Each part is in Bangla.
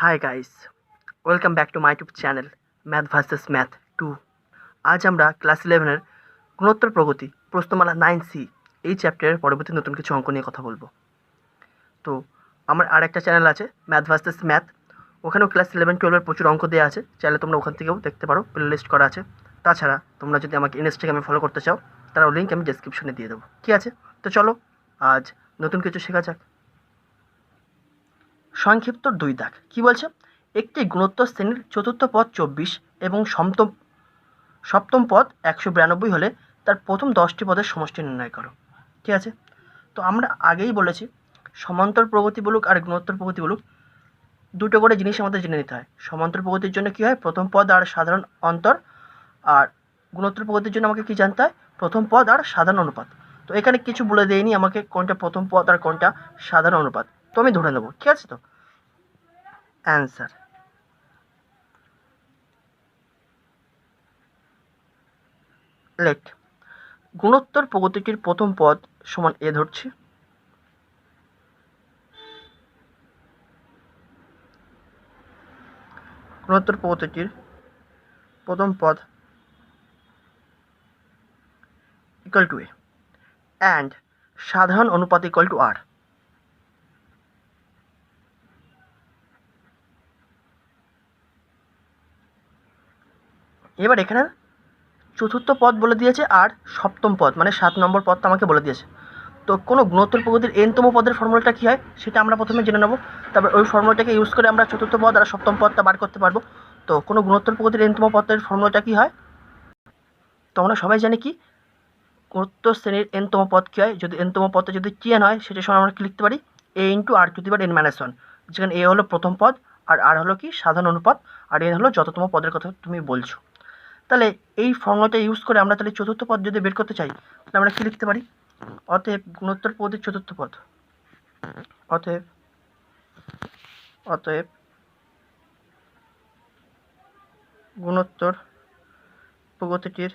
Hi guys, welcome back to my YouTube channel math versus math 2। আজ আমরা ক্লাস 11-এর গুণোত্তর প্রগতি প্রশ্নমালা 9C এই চ্যাপ্টারের পরবর্তী নতুন কিছু অঙ্ক নিয়ে কথা বলবো। তো আমার আর একটা চ্যানেল আছে ম্যাথ ভার্সেস ম্যাথ, ওখানেও ক্লাস 11-12-এর প্রচুর অঙ্ক দেওয়া আছে, চাইলে তোমরা ওখান থেকেও দেখতে পারো, প্লে লিস্ট করা আছে। তাছাড়া তোমরা যদি আমাকে ইনস্টাগ্রামে ফলো করতে চাও তারও লিঙ্ক আমি ডেসক্রিপশনে দিয়ে দেবো, ঠিক আছে? তো চলো আজ নতুন কিছু শেখা যাক। সংক্ষিপ্ত 2 দাগ কী বলছে? একটি গুণোত্তর শ্রেণীর চতুর্থ পদ 24 এবং সপ্তম পদ 192 হলে তার প্রথম 10টি পদের সমষ্টি নির্ণয় করো। ঠিক আছে, তো আমরা আগেই বলেছি সমান্তর প্রগতি বলুক আর গুণোত্তর প্রগতি বলুক, দুটো করে জিনিস আমাদের জেনে নিতে হয়। সমান্তর প্রগতির জন্য কী হয়? প্রথম পদ আর সাধারণ অন্তর। আর গুণোত্তর প্রগতির জন্য আমাকে কী জানতে হয়? প্রথম পদ আর সাধারণ অনুপাত। তো এখানে কিছু বলে দেয়নি আমাকে কোনটা প্রথম পদ আর কোনটা সাধারণ অনুপাত, তো আমি ধরে নেবো। ঠিক আছে, তো অ্যান্সার লেট গুণোত্তর প্রগতিটির প্রথম পদ সমান এ ধরছি, গুণোত্তর প্রগতিটির প্রথম পদ ইকুয়াল টু এ অ্যান্ড সাধারণ অনুপাত ইকুয়াল টু আর। এবার এখানে চতুর্থ পদ বলে দিয়েছে আর সপ্তম পদ মানে 7 নম্বর পদটা আমাকে বলে দিয়েছে। তো কোনো গুণোত্তর প্রগতির এনতম পদের ফর্মুলাটা কী হয় সেটা আমরা প্রথমে জেনে নেব, তারপর ওই ফর্মুলাটাকে ইউজ করে আমরা চতুর্থ পদ আর সপ্তম পদটা বার করতে পারবো। তো কোনো গুণোত্তর প্রগতির এনতম পদের ফর্মুলাটা কী হয়? তো আমরা সবাই জানি কি গুণোত্তর শ্রেণীর এনতম পদ কী হয়? যদি এনতম পদটা যদি টিএন হয় সেটার সময় আমরা কি লিখতে পারি? এ into r to the power n-1, যেখানে এ হলো প্রথম পদ আর আর হলো কি সাধারণ অনুপাত আর এন হলো যততম পদের কথা তুমি বলছো। তাহলে এই ফর্মুলাটা ইউজ করে আমরা তাহলে চতুর্থ পদ যদি বের করতে চাই তাহলে আমরা কী লিখতে পারি? অতএব গুণোত্তর প্রগতির চতুর্থ পদ, অতএব গুণোত্তর প্রগতিটির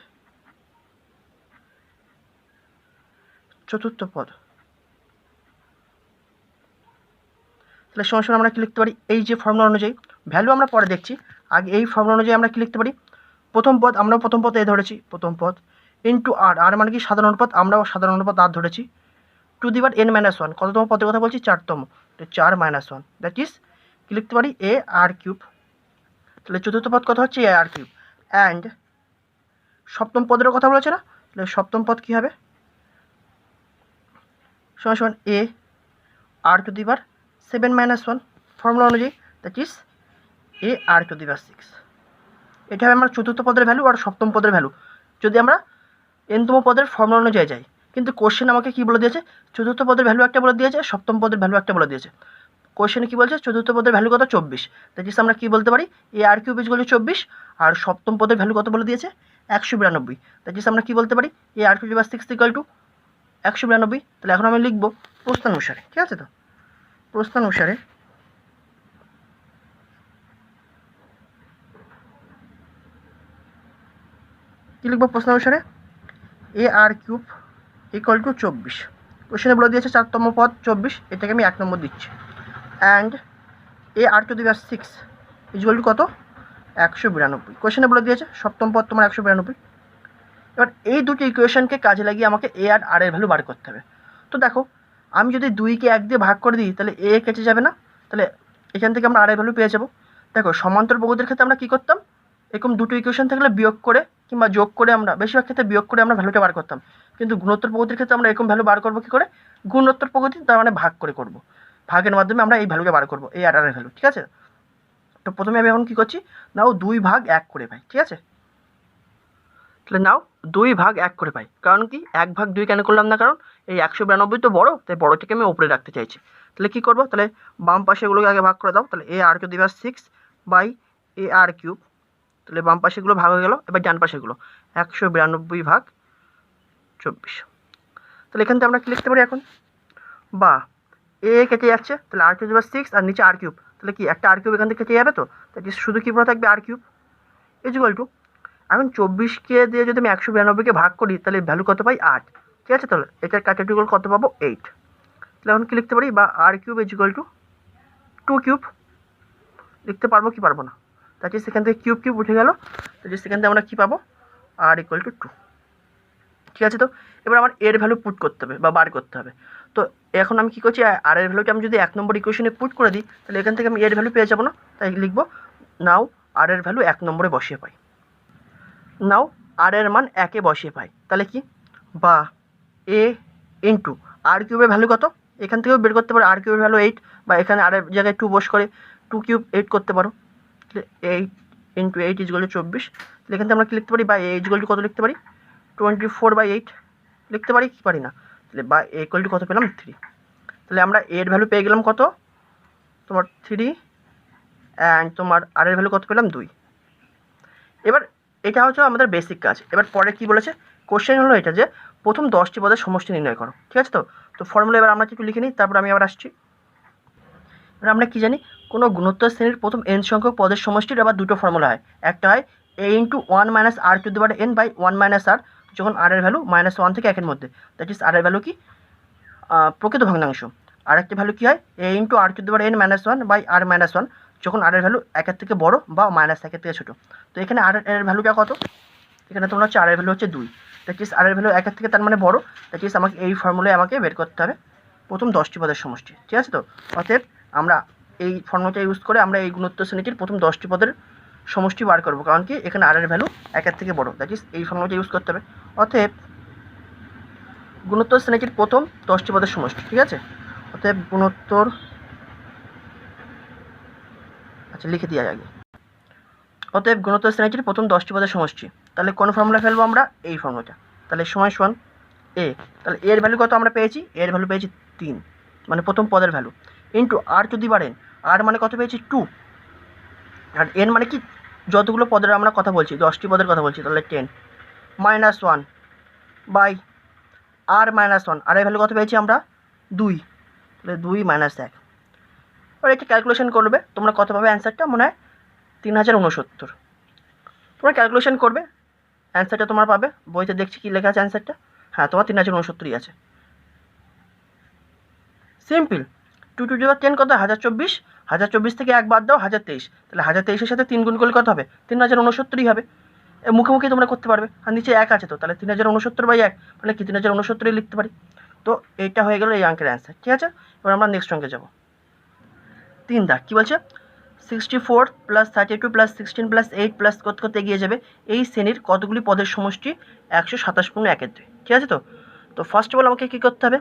চতুর্থ পদ, তাহলে সমান আমরা কী লিখতে পারি? এই যে ফর্মুলা অনুযায়ী, ভ্যালু আমরা পরে দেখছি, আগে এই ফর্মুলা অনুযায়ী আমরা কী লিখতে পারি? প্রথম পদ, আমরা প্রথম পদ এ ধরেছি, প্রথম পদ ইন্টু আর, আর মানে কি সাধারণ অনুপাত, আমরাও সাধারণ অনুপাত আর ধরেছি, টু দি পাওয়ার n-1, কততম পদের কথা বলছি? 4তম, তো 4-1, দ্যাট ইজ কী লিখতে পারি? এ আর কিউব। তাহলে চতুর্থ পদ কত হচ্ছে? এ আর কিউব। অ্যান্ড সপ্তম পদেরও কথা বলেছে না, তাহলে সপ্তম পদ কী হবে? সমান a r to the power 7-1 formula অনুযায়ী, that is a r to the power 6। এটা হবে আমার চতুর্থ পদের ভ্যালু আর সপ্তম পদের ভ্যালু যদি আমরা এনতম পদের ফর্মুলা অনুযায়ী যাই। কিন্তু কোশ্চেন আমাকে কী বলে দিয়েছে? চতুর্থ পদের ভ্যালু একটা বলে দিয়েছে, সপ্তম পদের ভ্যালু একটা বলে দিয়েছে। কোশ্চেনে কী বলছে? চতুর্থ পদের ভ্যালু কত? 24। দ্যাট ইজ আমরা কী বলতে পারি? এ আর কিউব ইজ 24, আর সপ্তম পদের ভ্যালু কত বলে দিয়েছে? 192। দ্যাট ইজ আমরা কী বলতে পারি? এ আর কিউব বা 6 ইকুয়াল টু 192। তাহলে এখন আমি লিখবো প্রশ্নানুসারে। ঠিক আছে, তো প্রশ্নানুসারে কী লিখবো? প্রশ্নানুসারে এ আর কিউব ইকুয়াল টু 24। কোশ্চেনে বলে দিয়েছে 4তম পদ 24, এটাকে আমি 1 নম্বর দিচ্ছি। And a r to the power 6 equal to কত? 192। কোশ্চেনে বলে দিয়েছে সপ্তম পদ তোমার 192। এবার এই দুটো ইকুয়েশনকে কাজে লাগিয়ে আমাকে এ আর আর এর ভ্যালু বার করতে হবে। তো দেখো, আমি যদি 2কে 1 দিয়ে ভাগ করে দিই তাহলে এ কেটে যাবে না, তাহলে এখান থেকে আমরা আর এর ভ্যালু পেয়ে যাবো। দেখো, সমান্তর প্রগতির ক্ষেত্রে আমরা কী করতাম? এরকম দুটো ইকুয়েশন থাকলে বিয়োগ করে কিংবা যোগ করে, আমরা বেশিরভাগ ক্ষেত্রে বিয়োগ করে আমরা ভ্যালুটা বার করতাম। কিন্তু গুণোত্তর প্রগতির ক্ষেত্রে আমরা এরকম ভ্যালু বার করবো কী করে? গুণোত্তর প্রগতি তার মানে ভাগ করে করবো, ভাগের মাধ্যমে আমরা এই ভ্যালুকে বার করবো, এই আর আর এর ভ্যালু। ঠিক আছে, তো প্রথমে আমি এখন কী করছি? নাও 2/1 করে পাই। ঠিক আছে, তাহলে নাও 2/1 করে পাই। কারণ কি 1/2 কেন করলাম না? কারণ এই 192 তো বড়, তাই বড়টাকে আমি ওপরে রাখতে চাইছি। তাহলে কী করবো? তাহলে বাম পাশেগুলোকে আগে ভাগ করে দাও। তাহলে a r to the power 6 by a r cube, তাহলে বাম পাশেগুলো ভাগ হয়ে গেল। এবার ডান পাশেগুলো 192/24। তাহলে এখান থেকে আমরা কী লিখতে পারি এখন? বা এ কেটে যাচ্ছে, তাহলে আর টু দি পাওয়ার 6 আর নিচে আর কিউব, তাহলে কি একটা আর কিউব এখান থেকে কেটে যাবে, তো তাই শুধু কী পড়ে থাকবে? আর কিউব ইকুয়াল টু, এখন 24কে দিয়ে যদি আমি 192কে ভাগ করি তাহলে ভ্যালু কত পাই? 8। ঠিক আছে, তাহলে এটার কাটাটিগুলো কত পাবো? 8। তাহলে এখন কী লিখতে পারি? বা r cube is equal to 2 cube. লিখতে পারবো কি পারবো না? দ্যাট ইজ সেখান থেকে কিউব কিউব উঠে গেল, দ্যাট ইজ সেখান থেকে আমরা কী পাবো, আর ইকুয়াল টু 2। ঠিক আছে, তো এবার আমার এর ভ্যালু পুট করতে হবে বা বার করতে হবে। তো এখন আমি কী করছি, আর এর ভ্যালুটা আমি যদি 1 নম্বর ইকুয়েশনে পুট করে দিই, তাহলে এখান থেকে আমি এর ভ্যালু পেয়ে যাবো না? তাই লিখবো নাও আর এর ভ্যালু 1 নম্বরে বসিয়ে পাই। নাও আর এর মান 1-এ বসিয়ে পাই, তাহলে কি, বা এ ইন্টু আর কিউবের ভ্যালু কত, এখান থেকেও বের করতে পারো আর কিউবের ভ্যালু 8, বা এখানে আর এর জায়গায় 2 বস করে 2 কিউব 8 করতে পারো, 8 ইন্টু 8 ইজ ইকুয়াল টু 24। তাহলে এখান থেকে আমরা কী লিখতে পারি, বা এ ইজ ইকুয়াল টু কত লিখতে পারি, 24/8 লিখতে পারি কি পারি না? তাহলে বা এ ইকুয়াল টু কত পেলাম, 3। তাহলে আমরা এর ভ্যালু পেয়ে গেলাম কত, তোমার 3, অ্যান্ড তোমার আর এর ভ্যালু কত পেলাম, 2। এবার এটা হচ্ছে আমাদের বেসিক কাজ। এবার পরে কি বলেছে, কোশ্চেন হলো এটা যে প্রথম 10টি পদের সমষ্টি নির্ণয় করো। ঠিক আছে, তো ফর্মুলা এবার আমরা একটু লিখে নিই, তারপর আমি আবার আসছি। এবার আমরা কি জানি, কোনো গুণোত্তর শ্রেণীর প্রথম n সংখ্যক পদের সমষ্টির আবার দুটো ফর্মুলা হয়। একটা হয় a into 1 minus r to the power n by 1 minus r, যখন আর এর ভ্যালু -1 থেকে 1-এর মধ্যে, দ্যাট ইজ আর এর ভ্যালু কি, প্রকৃত ভগ্নাংশ। আর একটা ভ্যালু কী হয়, a into r to the power n-1 by r-1, যখন আর এর ভ্যালু 1-এর থেকে বড় বা -1-এর থেকে ছোটো। তো এখানে আর এর ভ্যালুটা কত, এখানে তোমরা হচ্ছে আর এর ভ্যালু হচ্ছে 2, দ্যাট ইজ আর এর ভ্যালু 1-এর থেকে তার মানে বড়, দ্যাট ইজ আমাকে এই ফর্মুলায় আমাকে বের করতে হবে প্রথম 10টি পদের সমষ্টি। ঠিক আছে, তো অতএব আমরা এই ফর্মুলাটা ইউজ করে আমরা এই গুণোত্তর শ্রেণীটির প্রথম 10টি পদের সমষ্টি বার করবো, কারণ কি এখানে আর এর ভ্যালু 1-এর থেকে বড়, দ্যাট ইজ এই ফর্মুলাটা ইউজ করতে হবে। অতএব গুণোত্তর শ্রেণীটির প্রথম 10টি পদের সমষ্টি। ঠিক আছে, অতএব গুণোত্তর, আচ্ছা লিখে দেওয়া আগে, অতএব গুণোত্তর শ্রেণীটির প্রথম 10টি পদের সমষ্টি। তাহলে কোন ফর্মুলা ফেলবো আমরা, এই ফর্মুলাটা। তাহলে সমান এ, তাহলে এর ভ্যালু কত আমরা পেয়েছি, এর ভ্যালু পেয়েছি 3, মানে প্রথম পদের value, into r to the power n, r মানে কত পেয়েছি 2, আর n মানে কি যতগুলো পদের আমরা কথা বলছি, 10টি পদের কথা বলছি, তাহলে 10 -1 বাই r-1, আর এর ভ্যালু কত পেয়েছি আমরা 2, তাহলে 2 - 1। এবার এটা ক্যালকুলেশন করবে, তোমরা কত পাবে অ্যান্সারটা, মনে হয় 3069। তোমরা ক্যালকুলেশন করবে, অ্যান্সারটা তোমার পাবে, বইতে দেখছি কি লেখা আছে অ্যান্সারটা, হ্যাঁ তোমার 3069ই আছে। সিম্পল, 2 টু দি পাওয়ার 10 কত, 1024, 1024 থেকে 1 বাদ দাও 1023, তাহলে 1023-এর সাথে 3 গুণ করলে কত হবে, 3069ই হবে। মুখোমুখি তোমরা করতে পারবে, আর নিচে 1 আছে, তো তাহলে 3069/1, মানে কি 3069ই লিখতে পারি। তো এইটা হয়ে গেল এই অঙ্কের অ্যান্সার। ঠিক আছে, এবার আমরা নেক্সট অঙ্কে যাব। 3 দাগ কী বলছে, 64 + 32 + 16 + 8 প্লাস করতে এগিয়ে যাবে, এই শ্রেণীর কতগুলি পদের সমষ্টি 127/1/2। ঠিক আছে, তো ফার্স্ট অফ অল আমাকে কী করতে হবে,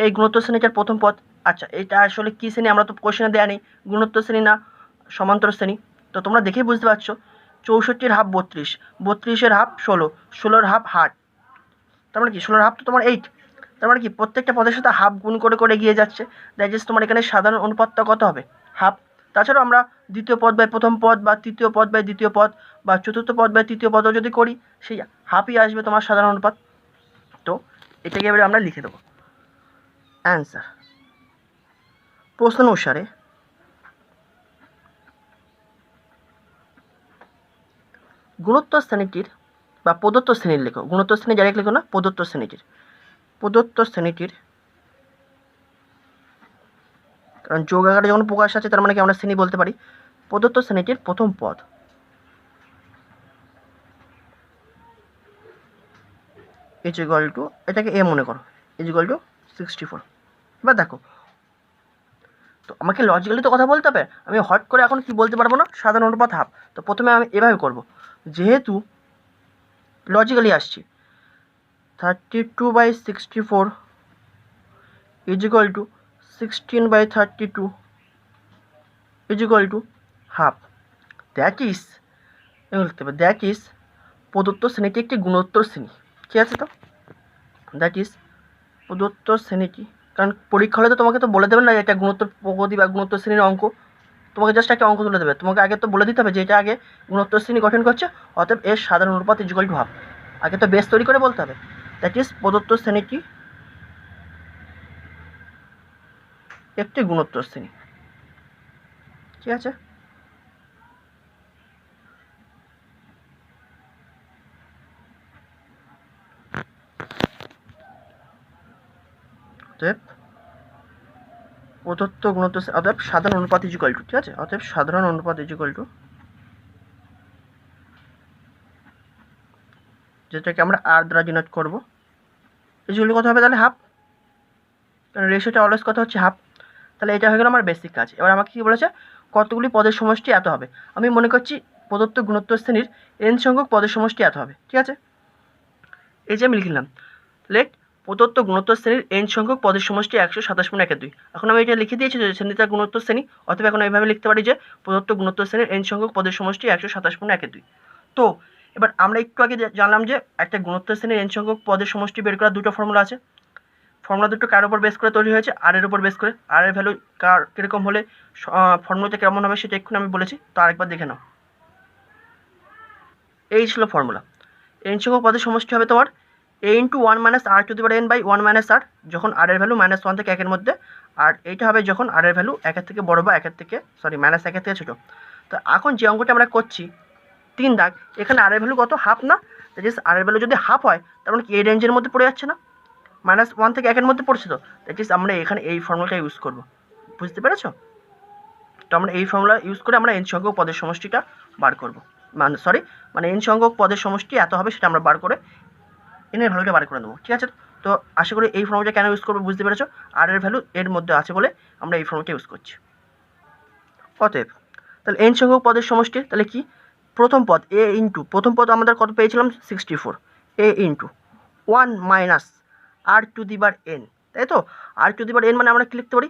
এই গুণোত্তর শ্রেণীটার প্রথম পদ, আচ্ছা এটা আসলে কী শ্রেণী আমরা তো কোশ্চেনে দেওয়া নেই, গুণোত্তর শ্রেণী না সমান্তর শ্রেণী, তো তোমরা দেখেই বুঝতে পারছো, 64-এর হাফ 32, 32-এর হাফ 16, 16-এর হাফ 8, তার মানে কি 16-এর হাফ তো তোমার 8, তার মানে কি প্রত্যেকটা পদের সাথে হাফ গুণ করে করে এগিয়ে যাচ্ছে, দ্যাট ইজ তোমার এখানে সাধারণ অনুপাতটা কত হবে, হাফ। তাছাড়াও আমরা দ্বিতীয় পদ বাই প্রথম পদ, বা তৃতীয় পদ বাই দ্বিতীয় পদ, বা চতুর্থ পদ বাই তৃতীয় পদও যদি করি, সেই হাফই আসবে তোমার সাধারণ অনুপাত। তো এটাকে এবারে আমরা লিখে দেবো অ্যান্সার। প্রশ্ন অনুসারে গুণোত্তর শ্রেণীটির বা প্রদত্ত শ্রেণীর লেখো, গুণোত্তর শ্রেণী ডাইরেক্ট লেখো না, প্রদত্ত শ্রেণীটির, কারণ যোগ আকারে যখন প্রকাশ আছে তার মানে কি আমরা শ্রেণী বলতে পারি, প্রদত্ত শ্রেণীটির প্রথম পদ ইজ ইকুয়াল টু, এটাকে এ মনে করো, ইজ ইকুয়াল টু 64। এবার দেখো, তো আমাকে লজিক্যালি তো কথা বলতে হবে, আমি হট করে এখন কি বলতে পারবো না, সাধারণ অনুপাত হাফ। তো প্রথমে আমি এভাবে করব, যেহেতু লজিক্যালি আসছি, 32/64 is equal two 16/32 is equal to half, that is, লিখতে হবে দ্যাট ইজ প্রদত্ত শ্রেণীটি একটি গুণোত্তর শ্রেণী। ঠিক আছে, তো দ্যাট ইজ প্রদত্ত শ্রেণীটি, কারণ পরীক্ষা হলে তো তোমাকে তো বলে দেবে না এটা গুণোত্তর প্রগতি বা গুণোত্তর শ্রেণীর অঙ্ক, তোমাকে জাস্ট একটা অঙ্ক তুলে দেবে, তোমাকে আগে তো বলে দিতে হবে যে এটা আগে গুণোত্তর শ্রেণী গঠন করছে, অতএব এর সাধারণ অনুপাত ইজ ইকুয়াল টু হাফ, আগে তো বেস তৈরি করে বলতে হবে, দ্যাট ইজ প্রদত্ত শ্রেণীটি একটি গুণোত্তর শ্রেণী। ঠিক আছে, অতএব প্রদত্ত গুণোত্ত অতএব সাধারণ অনুপাত ইজ ইকুয়াল টু, ঠিক আছে, অতএব সাধারণ অনুপাত ইজ ইকুয়াল টু, যেটাকে আমরা আর দ্বারা ডিনোট করব, ইজুয়ালি কত হবে তাহলে হাফ, কারণ রেশিওটা অলওয়েজ কত হচ্ছে হাফ। তাহলে এটা হয়ে গেল আমার বেসিক কাজ। এবার আমাকে কী বলেছে, কতগুলি পদের সমষ্টি এত হবে। আমি মনে করছি প্রদত্ত গুণোত্তর শ্রেণীর n সংখ্যক পদের সমষ্টি এত হবে, ঠিক আছে। এই যে আমি লিখলাম, লেট প্রদত্ত গুণোত্তর শ্রেণীর n সংখ্যক পদের সমষ্টি 127/1/2। এখন আমি এটা লিখে দিয়েছি যে শ্রেণীটা গুণোত্তর শ্রেণী, অথবা এখন এইভাবে লিখতে পারি যে প্রদত্ত গুণোত্তর শ্রেণীর n সংখ্যক পদের সমষ্টি 127/1/2। তো এবার আমরা একটু আগে জানলাম যে একটা গুণোত্তর শ্রেণীর n সংখ্যক পদের সমষ্টি বের করার দুটো ফর্মুলা আছে। ফর্মুলা দুটো কার উপর বেস করে তৈরি হয়েছে, আর এর উপর বেস করে। আর এর ভ্যালু কার কীরকম হলে ফর্মুলাটা কেমন হবে সেটা এক্ষুনি আমি বলেছি, তো আরেকবার দেখে নাও। এই ছিল ফর্মুলা। n সংখ্যক পদের সমষ্টি হবে তোমার a × 1 - r⁴n/1 - r, যখন r এর ভ্যালু -1 থেকে 1 এর মধ্যে, আর এইটা হবে যখন r এর ভ্যালু 1 এর থেকে বড় বা -1 এর থেকে ছোটো। তো এখন যে অঙ্কটা আমরা করছি 3 দাগ, এখানে r এর ভ্যালু কত, হাফ না? দ্যাট ইজ r এর ভ্যালু যদি হাফ হয় তার মানে কি এই রেঞ্জের মধ্যে পড়ে যাচ্ছে না, -1 থেকে 1 এর মধ্যে পড়ছে। তো দ্যাট ইজ আমরা এখানে এই ফর্মুলাটা ইউজ করব, বুঝতে পেরেছো? তো আমরা এই ফর্মুলা ইউজ করে আমরা n সংখ্যক পদের সমষ্টিটা বার করব, মানে n সংখ্যক পদের সমষ্টি এত হবে সেটা আমরা বার করে n এর ভ্যালুটা বার করে দেবো, ঠিক আছে। তো আশা করি এই ফর্মুলাটা কেন ইউজ করবো বুঝতে পেরেছো, r এর ভ্যালু এর মধ্যে আছে বলে আমরা এই ফর্মুলাটা ইউজ করছি। অতএব তাহলে n সংখ্যক পদের সমষ্টি তাহলে কি, প্রথম পদ a ইন্টু, প্রথম পদ আমাদের কত পেয়েছিলাম 64, a ইন্টু 1 - r⁴n, তাই তো। r⁴n মানে আমরা কি লিখতে পারি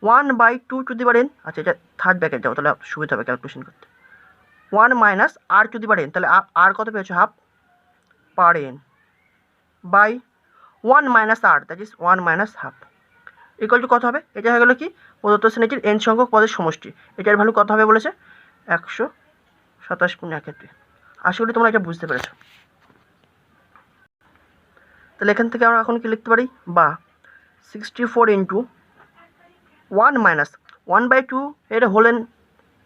1/2⁴n। আচ্ছা, এটা থার্ড ব্র্যাকেট যাও, তাহলে সুবিধা হবে ক্যালকুলেশন করতে। 1 - r⁴n, তাহলে r কত পেয়েছো half per n by 1 - r, that is 1 - half, equal to কত হবে, এটা হয়ে গেল কি প্রদত্ত শ্রেণীটির n সংখ্যক পদের সমষ্টি। এটার ভ্যালু কত হবে বলেছে 127/1/2। আশা করি তোমরা এটা বুঝতে পেরেছো। তাহলে এখান থেকে আমরা এখন কি লিখতে পারি, বা 64 × 1 - 1/2 এর হোলেন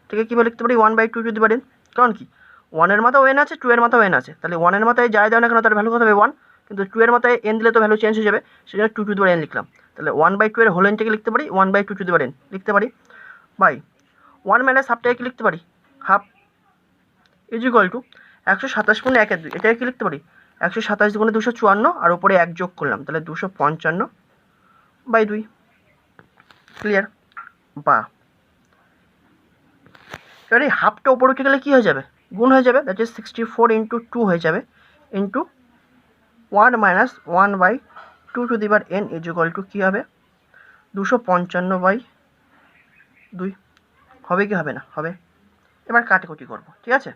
থেকে কীভাবে লিখতে পারি 1/2⁴n, কারণ কি 1 এর মাথাও n আছে, 2 এর মাথাও n আছে, তাহলে 1 এর মাথায় যাই দাও না কেন তার ভ্যালু কত হবে 1, কিন্তু 2 এর মাথায় n দিলে তো ভ্যালু চেঞ্জ হয়ে যাবে, সেই জন্য 2⁴n লিখলাম। তাহলে 1/2 এর হোলেন থেকে লিখতে পারি 1/2⁴n লিখতে পারি, বাই 1 - হাফটাকে কি লিখতে পারি হাফ, ইজ ইকুয়াল টু 127/1/2। এটাকে কি লিখতে পারি 127 × 254, আর উপরে 1 যোগ করলাম তাহলে 255/2। ক্লিয়ার? বা এবার এই হাফটা উপরে উঠে গেলে কী হয়ে যাবে, গুণ হয়ে যাবে, দ্যাট ইজ 64 × 2 হয়ে যাবে into 1 - 1/2⁴n is equal to কী হবে 255/2। হবে কি হবে না? হবে। এবার কাটাকুটি করবো, ঠিক আছে।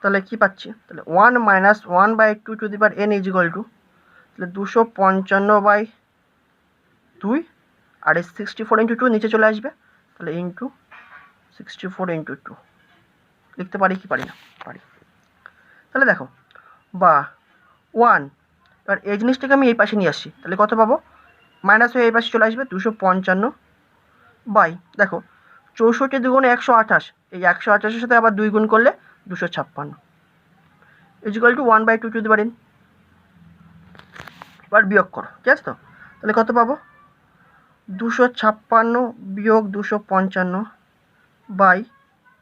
তাহলে কি পাচ্ছি, তাহলে 1 - 1/2⁴n ইজ ইকুয়াল টু, তাহলে 255/2, আর এই 64 × 2 নিচে চলে আসবে, তাহলে ইন্টু 64 × 2 লিখতে পারি কি পারি না? পারি। তাহলে দেখো বা 1, এবার এই জিনিসটাকে আমি এই পাশে নিয়ে আসছি, তাহলে কত পাবো, মাইনাস হয়ে এই পাশে চলে আসবে 255 বাই, দেখো 64 × 2 = 128, এই 128-এর সাথে আবার 2 গুণ করলে 256 ইজ ইকুয়াল টু 1/2⁴n। এবার বিয়োগ করো, ঠিক আছে তো। তাহলে কত পাবো 256 বিয়োগ 255 by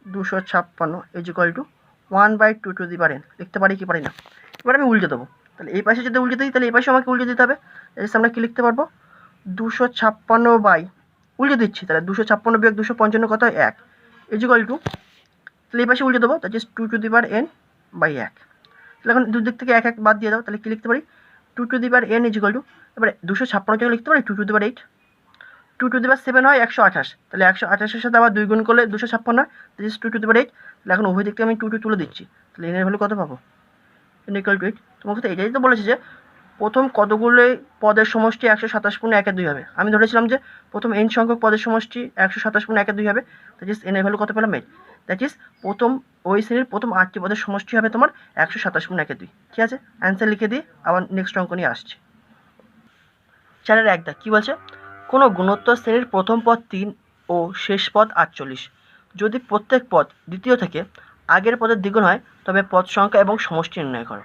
256 is equal two 1/2⁴n লিখতে পারি কি পারি না? এবার আমি উল্টে দেবো, তাহলে এই পাশে যদি উল্টে দিই তাহলে এই পাশে আমাকে উল্টে দিতে হবে, আমরা কি লিখতে পারবো 256 বাই, উল্টে দিচ্ছি, তাহলে 256 বিয়োগ 255 কত হয় 1 ইজ ইকুয়াল টু, তাহলে এই পাশে উল্টে দেবো, দ্যাট ইজ 2⁴n/1। তাহলে এখন দুদিক থেকে 1 1 বাদ দিয়ে দাও, তাহলে কি লিখতে পারি 2⁴n ইজ ইকুয়াল টু, এবারে 256 লিখতে পারি 2⁴8, 2⁷ হয় 128, তাহলে 128-এর সাথে আবার 2 গুণ করলে 256 হয়, দ্যাট ইজ 2⁴8। তাহলে এখন উভয় দিক থেকে আমি 2 তুলে দিচ্ছি, তাহলে এর ভ্যালু কত পাবো, n = 8। তোমাকে তো এটাই তো বলেছে যে প্রথম কতগুলো পদের সমষ্টি 127/1/2 হবে। আমি ধরেছিলাম যে প্রথম n সংখ্যক পদের সমষ্টি 127/1/2 হবে, দ্যাট ইজ n এর ভ্যালু কত পেলাম 8, দ্যাট ইজ প্রথম ওই শ্রেণীর প্রথম 8টি পদের সমষ্টি হবে তোমার 127/1/2। ঠিক আছে, অ্যান্সার লিখে দিই, আবার নেক্সট অঙ্ক নিয়ে আসছি। 4-1 কী বলছে, কোনো গুণোত্তর শ্রেণীর প্রথম পদ 3 ও শেষ পদ 48, যদি প্রত্যেক পদ দ্বিতীয় থেকে আগের পদের দ্বিগুণ হয় তবে পদ সংখ্যা এবং সমষ্টি নির্ণয় করো।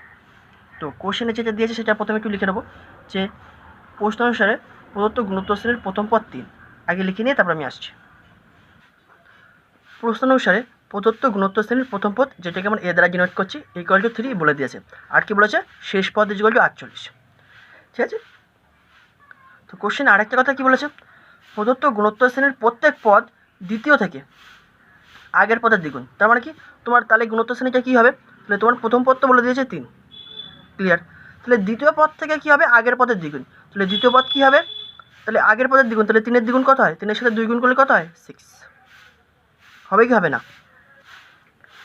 তো কোশ্চেনে যেটা দিয়েছে সেটা প্রথমে একটু লিখে নেবো, যে প্রশ্ন অনুসারে প্রদত্ত গুণোত্তর শ্রেণীর প্রথম পদ 3, আগে লিখে নিয়ে তারপর আমি আসছি। প্রশ্ন অনুসারে প্রদত্ত গুণোত্তর শ্রেণীর প্রথম পদ, যেটাকে আমরা এ দ্বারা ডিনোট করছি, ইকুয়াল টু 3 বলে দিয়েছে। আর কি বলেছে? শেষ পদ ইকুয়াল টু 48। ঠিক আছে, তো কোশ্চেন আরেকটা কথা কি বলেছে? প্রদত্ত গুণোত্তর শ্রেণীর প্রত্যেক পদ দ্বিতীয় থেকে আগের পদের দ্বিগুণ। তার মানে কি তোমার তাহলে গুণোত্তর শ্রেণীটা কী হবে? তাহলে তোমার প্রথম পদ তো বলে দিয়েছে 3, ক্লিয়ার। তাহলে দ্বিতীয় পদ থেকে কী হবে? আগের পদের দ্বিগুণ। তাহলে দ্বিতীয় পদ কী হবে? তাহলে আগের পদের দ্বিগুণ, তাহলে 3-এর দ্বিগুণ কত হয়? 3-এর সাথে 2 গুণ করলে কত হয়? 6। হবে কি হবে না?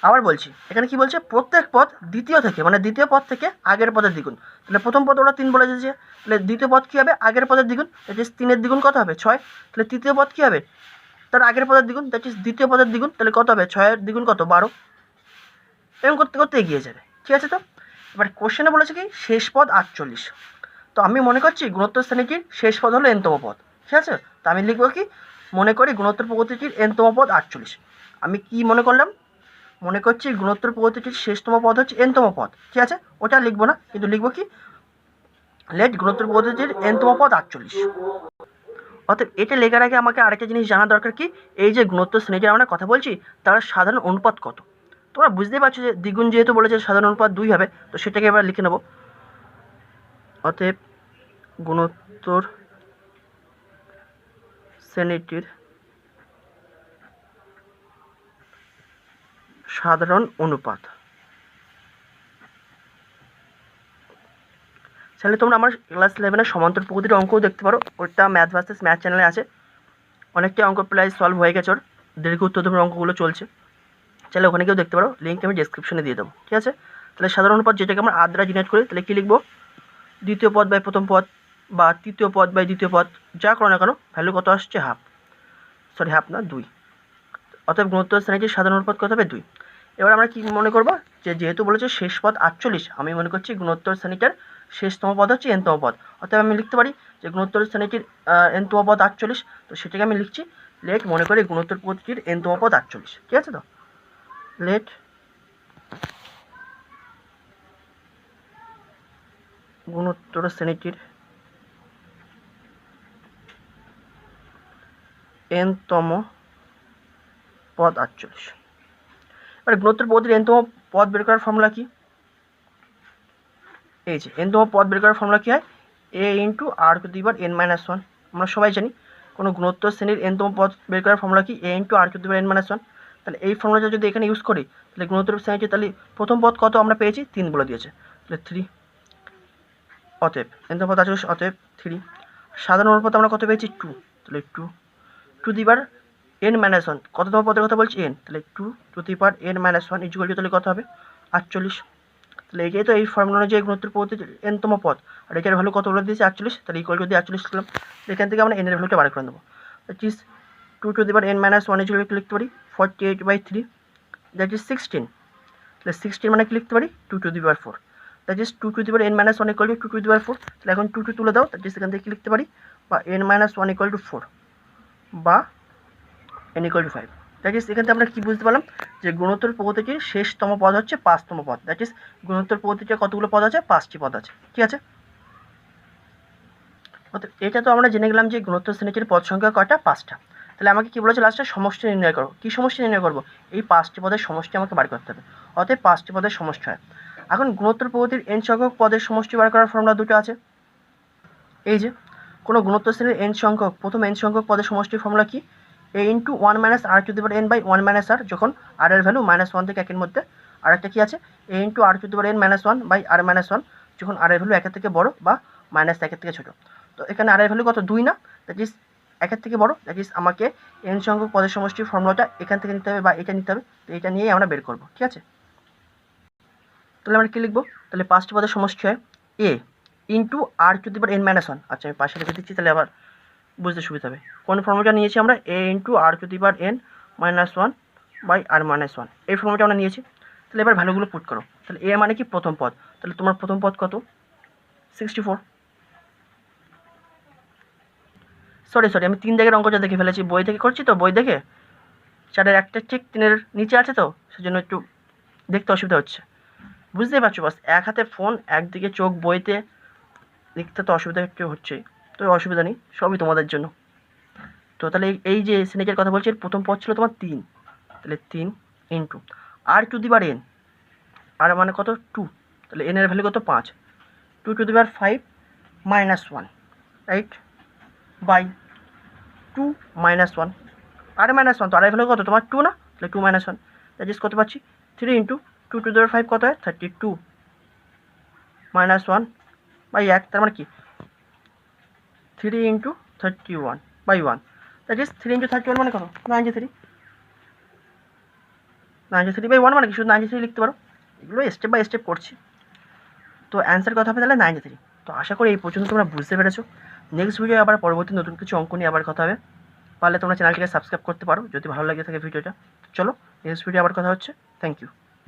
আবার বলছি, এখানে কি বলছে? প্রত্যেক পদ দ্বিতীয় থেকে, মানে দ্বিতীয় পদ থেকে আগের পদের দ্বিগুণ। তাহলে প্রথম পদ ওরা 3 বলে দিয়েছে, তাহলে দ্বিতীয় পদ কী হবে? আগের পদের দ্বিগুণ, দ্যাট ইজ 3-এর দ্বিগুণ কত হবে? 6। তাহলে তৃতীয় পদ কী হবে? তার আগের পদের দ্বিগুণ, দ্যাট ইজ দ্বিতীয় পদের দ্বিগুণ, তাহলে কত হবে? 6-এর দ্বিগুণ কত? 12। এরকম করতে করতে এগিয়ে যাবে। ঠিক আছে, তো এবার কোশ্চেনে বলেছে কি শেষ পদ 48। তো আমি মনে করছি গুণোত্তর শ্রেণীটির শেষ পদ হলো n তম পদ। ঠিক আছে, তো আমি লিখবো কি? মনে করি গুণোত্তর প্রগতিটির n তম পদ 48। আমি কি মনে করলাম? মনে করছি গুণোত্তর প্রগতিটির শেষতম পদ হচ্ছে n তম পদ। ঠিক আছে, ওটা লিখবো না, কিন্তু লিখবো কি? লেট গুণোত্তর প্রগতিটির n তম পদ 48। অতএব এটা লেখার আগে আমাকে আরেকটা জিনিস জানা দরকার, কি এই যে গুণোত্তর শ্রেণীটির আমরা কথা বলছি তার সাধারণ অনুপাত কত? তোমরা বুঝতেই পারছো যে দ্বিগুণ যেহেতু বলেছে সাধারণ অনুপাত 2 হবে, তো সেটাকে এবার লিখে নেব। অতএব গুণোত্তর শ্রেণীটির সাধারণ অনুপাত। তাহলে তোমরা আমার ক্লাস 11-এর সমান্তর প্রগতির অঙ্কও দেখতে পারো, ওটা ম্যাথ ভার্সেস ম্যাথ চ্যানেলে আছে। অনেকটাই অঙ্ক প্রায় সলভ হয়ে গেছে, ওর দীর্ঘ উত্তরধর্মী অঙ্কগুলো চলছে, চাইলে ওখানে কেউ দেখতে পারো, লিঙ্ক আমি ডেসক্রিপশনে দিয়ে দেবো। ঠিক আছে, তাহলে সাধারণ অনুপাত যেটাকে আমরা আর দ্বারা ডিনোট করি, তাহলে কী লিখবো? দ্বিতীয় পদ বাই প্রথম পদ, বা তৃতীয় পদ বাই দ্বিতীয় পদ, যা করো না কেন ভ্যালু কত আসছে? হাফ না 2। অতএব গুণোত্তর শ্রেণীটির সাধারণ অনুপাত কত হবে? 2। এবার আমরা কি মনে করবো? যে যেহেতু বলেছে শেষ পদ 48, আমি মনে করছি গুণোত্তর শ্রেণীটার শেষতম পদ হচ্ছে n তম পদ। অতএব আমি লিখতে পারি যে গুণোত্তর শ্রেণীটির n তম পদ 48, তো সেটাকে আমি লিখছি লেট মনে করি গুণোত্তর পদ্ধতির n তম পদ 48। ঠিক আছে, তো লেট গুণোত্তর শ্রেণীটির n তম পদ 48। এবার গুণোত্তর পদ্ধতির n তম পদ বের করার ফর্মুলা কি? এই যে n তম পদ বের করার ফর্মুলা কি হয়? a into r to the power n minus 1। আমরা সবাই জানি কোনো গুণোত্তর শ্রেণীর n তম পদ বের করার ফর্মুলা কি? a into r to the power n minus 1। তাহলে এই ফর্মুলাটা যদি এখানে ইউজ করি, তাহলে গুণোত্তর শ্রেণীটি, তাহলে প্রথম পদ কত আমরা পেয়েছি? 3 বলে দিয়েছে, তাহলে 3। অতএব n তম পদ 48, অতএব 3। সাধারণ অনুপাত আমরা কত পেয়েছি? 2, তাহলে 2 to the power n minus 1। কততম পদের কথা বলছি? n, তাহলে 2 to the power n minus 1 equal two তাহলে কত হবে? 48। তাহলে এটাই তো এই ফর্মুলা অনুযায়ী গুণোত্তর পদ্ধতির n তম পদ, আর এটার ভ্যালু কত বলে দিয়েছে? 48। তাহলে ইকুয়াল টু দিয়ে 48 লিখলাম। এখান থেকে আমরা n এর ভ্যালুটা বার করে নেবো, that is 2 to the power n minus 1 equal two লিখতে পারি 48/3, দ্যাট ইজ 16। তাহলে 16 মানে কি লিখতে পারি? 2 to the power 4, that is 2 to the power n minus 1 equal to 2 to the power 4। তাহলে এখন 2 তুলে দাও, দ্যাট ইজ এখান থেকে কি লিখতে পারি? বা n মাইনাস 1 ইকুয়াল টু 4, বা n equal to 5। That is এখান থেকে আমরা কি বুঝতে পারলাম? যে গুণোত্তর পদ্ধতির শেষতম পদ হচ্ছে 5তম পদ। দ্যাট ইজ গুণোত্তর পদ্ধতিতে কতগুলো পদ আছে? 5টি পদ আছে। ঠিক আছে, অর্থাৎ এটা তো আমরা জেনে গেলাম যে গুণোত্তর শ্রেণীটির পদ সংখ্যা কয়টা? 5টা। তাহলে আমাকে কি বলেছে লাস্টে? সমষ্টি নির্ণয় করো। কি সমষ্টি নির্ণয় করবো? এই 5টি পদের সমষ্টি আমাকে বার করতে হবে। অতএব 5টি পদের সমষ্টি হয়। এখন গুণোত্তর পদ্ধতির n সংখ্যক পদের সমষ্টি বার করার ফর্মুলা দুটো আছে। এই যে কোনো গুণোত্তর শ্রেণীর n সংখ্যক, প্রথম n সংখ্যক পদের সমষ্টির ফর্মুলা কি? a into 1 minus r to the power n by 1 minus r, যখন r এর ভ্যালু -1 থেকে 1 এর মধ্যে। আর একটা কি আছে? a into r to the power n minus 1 by r minus 1, যখন r এর ভ্যালু 1 থেকে বড় বা -1 থেকে ছোট। তো এখানে r এর ভ্যালু কত? 2 না, দ্যাট ইজ 1 থেকে বড়। দ্যাট ইজ আমাকে n সংখ্যক পদের সমষ্টির ফর্মুলাটা এখান থেকে নিতে হবে বা এটা নিতে হবে, তো এটা নিয়েই আমরা বের করব। ঠিক আছে, তাহলে আমরা কি লিখবো? তাহলে 5টি পদের সমষ্টি হয় a into r to the power n minus 1। আচ্ছা, আমি পাশে লিখে দিচ্ছি, তাহলে আবার বুঝতে সুবিধা হবে। কোন ফর্মুলাটা নিয়েছি আমরা? a into r to the power n minus 1 by r minus 1, এই ফর্মুলাটা আমরা নিয়েছি। তাহলে এবার ভ্যালুগুলো পুট করো। তাহলে a মানে কি? প্রথম পদ। তাহলে তোমার প্রথম পদ কত? 64। সরি, আমি 3 জায়গার অঙ্কটা দেখে ফেলেছি, বই থেকে করছি তো, বই দেখে 4-এর একটা ঠিক 3-এর নিচে আছে, তো সেজন্য একটু দেখতে অসুবিধা হচ্ছে। বুঝতেই পারছো, বাস এক হাতে ফোন, একদিকে চোখ বইতে, লিখতে তো অসুবিধা একটু হচ্ছেই। তো অসুবিধা নেই, সবই তোমাদের জন্য। তো তাহলে এই যে স্নেকের কথা বলছি, এর প্রথম পদ ছিল তোমার 3, তাহলে 3 ইন্টু আর টু দি বার এন, আর মানে কত 2, তাহলে এন এর ভ্যালু কত 5, 2 টু দি বার 5 মাইনাস 1, রাইট, বাই 2 মাইনাস 1, আর মাইনাস 1, তো আর ভ্যালু কত তোমার 2 না, তাহলে 2 মাইনাস 1, দ্যাট ইজ কত পাচ্ছি 3 ইন্টু 2 টু দি বার 5 কত হয় 32 মাইনাস 1 বাই 1, তার মানে কি 3 into 31 by 1, that is 3 into 31 মানে কত 93, 93 বাই 1 মানে কি শুধু 93 লিখতে পারো। এগুলো স্টেপ বাই স্টেপ করছি। তো অ্যান্সার কথা হবে তাহলে 93। তো আশা করি এই পর্যন্ত তোমরা বুঝতে পেরেছো। নেক্সট ভিডিও আবার পরবর্তী নতুন কিছু অঙ্ক নিয়ে আবার কথা হবে। পারলে তোমরা চ্যানেলটিকে সাবস্ক্রাইব করতে পারো যদি ভালো লাগে থাকে ভিডিওটা। চলো নেক্সট ভিডিও আবার কথা হচ্ছে। Thank you.